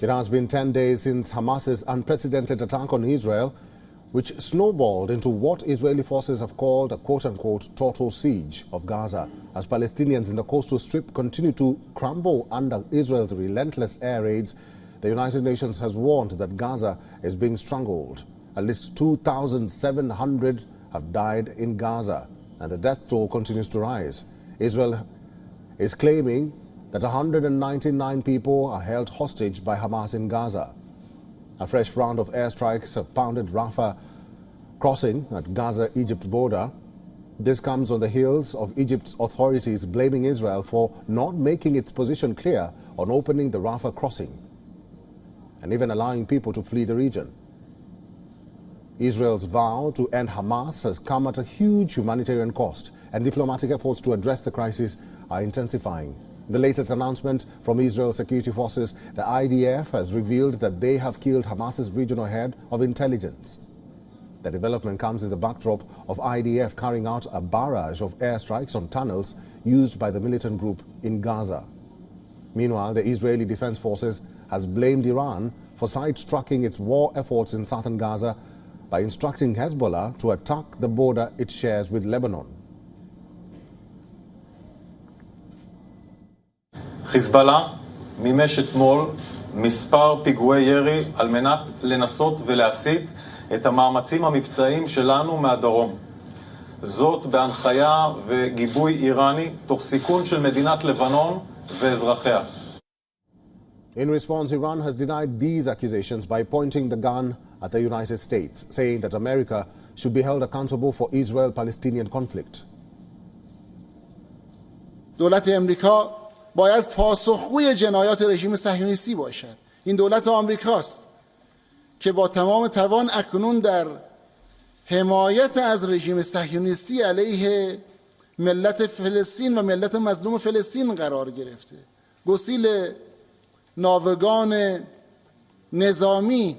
It has been 10 days since Hamas's unprecedented attack on Israel, which snowballed into what Israeli forces have called a quote-unquote total siege of Gaza, as Palestinians in the coastal strip continue to crumble under Israel's relentless air raids. The United Nations has warned that Gaza is being strangled. At least 2,700 have died in Gaza, and the death toll continues to rise. Israel is claiming that 199 people are held hostage by Hamas in Gaza. A fresh round of airstrikes have pounded Rafah crossing at Gaza-Egypt border. This comes on the heels of Egypt's authorities blaming Israel for not making its position clear on opening the Rafah crossing and even allowing people to flee the region. Israel's vow to end Hamas has come at a huge humanitarian cost, and diplomatic efforts to address the crisis are intensifying. The latest announcement from Israel's security forces, the IDF, has revealed that they have killed Hamas's regional head of intelligence. The development comes in the backdrop of IDF carrying out a barrage of airstrikes on tunnels used by the militant group in Gaza. Meanwhile, the Israeli Defense Forces has blamed Iran for side-tracking its war efforts in southern Gaza by instructing Hezbollah to attack the border it shares with Lebanon. חיזבאללה מימש אתמול מספר פיגועי ירי על מנת לנסות ולהסיט את המאמצים המבצעיים שלנו מהדרום. זאת בהנחיה וגיבוי איראני תוך סיכון של מדינת לבנון ואזרחיה. In response, Iran has denied these accusations by pointing the gun at the United States, saying that America should be held accountable for Israel-Palestinian conflict. دولت امریکا باید پاسخگوی جنایات رژیم صهیونیستی باشد. این دولت آمریکاست که با تمام توان اکنون در حمایت از رژیم صهیونیستی علیه ملت فلسطین و ملت مظلوم فلسطین قرار گرفته. گسیل ناوگان نظامی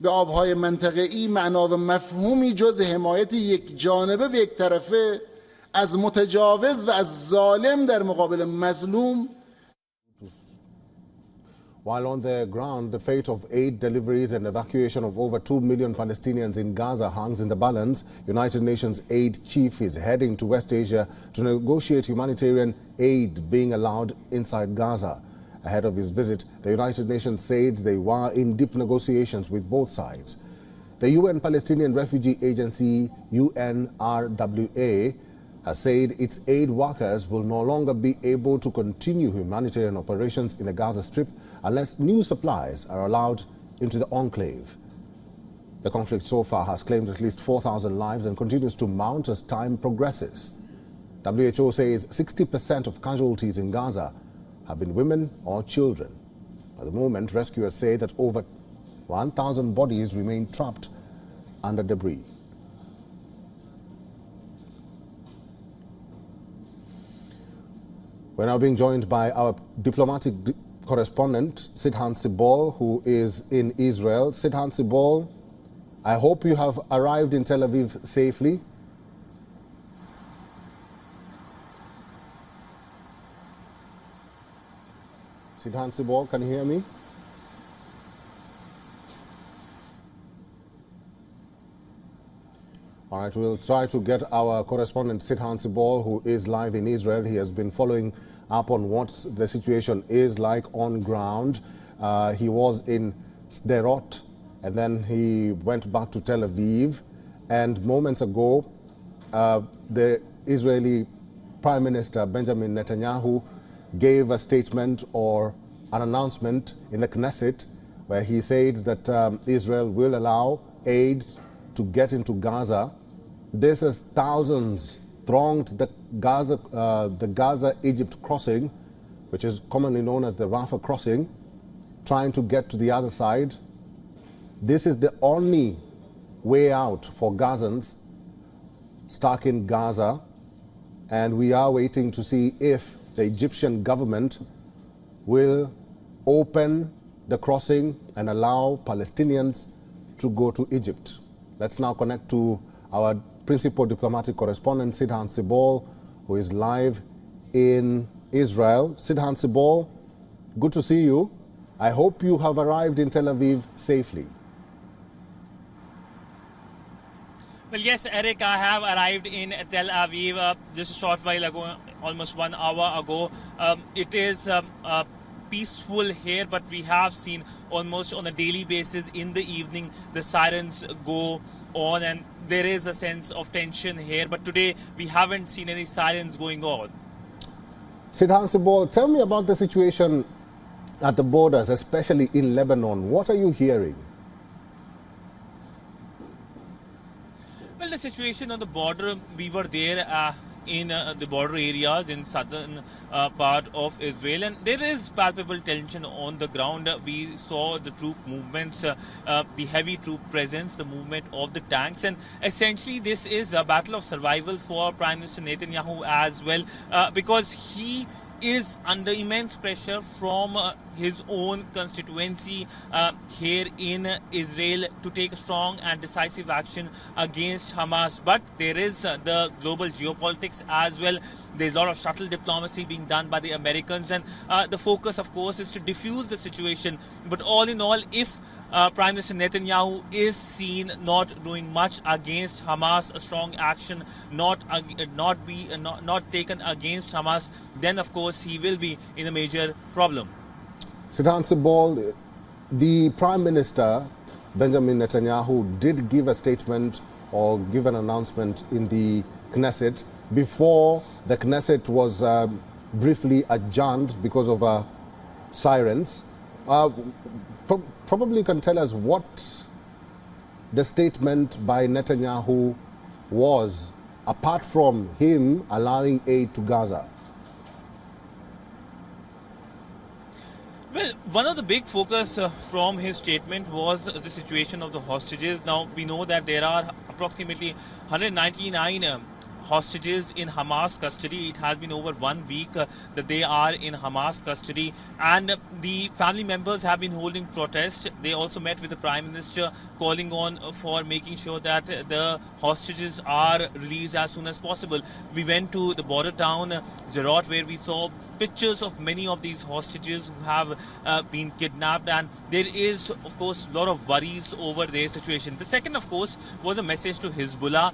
به آبهای منطقه‌ای معنا و مفهومی جز حمایت یک جانبه و یک طرفه از متجاوز و از ظالم در مقابل مظلوم. While on the ground, the fate of aid deliveries and evacuation of over 2 million Palestinians in Gaza hangs in the balance, United Nations aid chief is heading to West Asia to negotiate humanitarian aid being allowed inside Gaza. Ahead of his visit, the United Nations said they were in deep negotiations with both sides. The UN Palestinian Refugee Agency, UNRWA, has said its aid workers will no longer be able to continue humanitarian operations in the Gaza Strip unless new supplies are allowed into the enclave. The conflict so far has claimed at least 4,000 lives and continues to mount as time progresses. WHO says 60% of casualties in Gaza have been women or children. At the moment, rescuers say that over 1,000 bodies remain trapped under debris. We're now being joined by our diplomatic correspondent, Sidhan Sibol, who is in Israel. Sidhan Sibol, I hope you have arrived in Tel Aviv safely. Sidhan Sibol, can you hear me? All right, we'll try to get our correspondent Sidhan Sibol, who is live in Israel. He has been following up on what the situation is like on ground. He was in Sderot, and then he went back to Tel Aviv. And moments ago, the Israeli Prime Minister Benjamin Netanyahu gave a statement or an announcement in the Knesset where he said that Israel will allow aid to get into Gaza. This has thousands thronged the Gaza-Egypt crossing, which is commonly known as the Rafah crossing, trying to get to the other side. This is the only way out for Gazans stuck in Gaza, and we are waiting to see if the Egyptian government will open the crossing and allow Palestinians to go to Egypt. Let's now connect to our principal diplomatic correspondent, Sidhan Sibol, who is live in Israel. Sidhan Sibol, good to see you. I hope you have arrived in Tel Aviv safely. Well, yes, Eric, I have arrived in Tel Aviv just a short while ago, almost 1 hour ago. It is peaceful here, but we have seen almost on a daily basis in the evening the sirens go on, and there is a sense of tension here. But today we haven't seen any sirens going on. Sidhan Sibol, tell me about the situation at the borders, especially in Lebanon. What are you hearing? Well, the situation on the border, we were there in the border areas in southern part of Israel, and there is palpable tension on the ground. We saw the troop movements, the heavy troop presence, the movement of the tanks, and essentially this is a battle of survival for Prime Minister Netanyahu as well, because he is under immense pressure from his own constituency here in Israel to take strong and decisive action against Hamas. But there is the global geopolitics as well. There's a lot of subtle diplomacy being done by the Americans, and the focus, of course, is to diffuse the situation. But all in all, if Prime Minister Netanyahu is seen not doing much against Hamas, a strong action not taken against Hamas, then of course he will be in a major problem. Sidhan Sibol, the Prime Minister, Benjamin Netanyahu, did give a statement or give an announcement in the Knesset before the Knesset was briefly adjourned because of sirens. Probably can tell us what the statement by Netanyahu was, apart from him allowing aid to Gaza. Well, one of the big focus from his statement was the situation of the hostages. Now, we know that there are approximately 199 hostages in Hamas custody. It has been over 1 week that they are in Hamas custody, and the family members have been holding protest. They also met with the Prime Minister, calling on for making sure that the hostages are released as soon as possible. We went to the border town Sderot, where we saw pictures of many of these hostages who have been kidnapped, and there is, of course, a lot of worries over their situation. The second, of course, was a message to Hezbollah.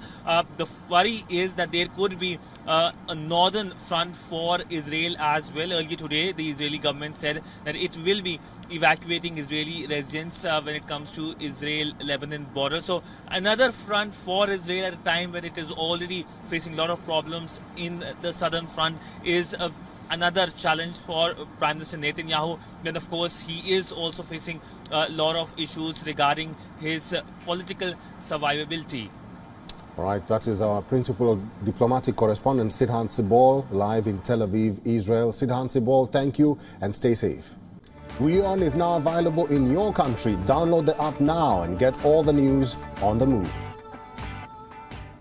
The worry is that there could be a northern front for Israel as well. Earlier today, the Israeli government said that it will be evacuating Israeli residents when it comes to Israel-Lebanon border. So another front for Israel at a time when it is already facing a lot of problems in the southern front is another challenge for Prime Minister Netanyahu. Then, of course, he is also facing a lot of issues regarding his political survivability. All right, that is our principal diplomatic correspondent, Sidhan Sibol, live in Tel Aviv, Israel. Sidhan Sibol, thank you and stay safe. WION is now available in your country. Download the app now and get all the news on the move.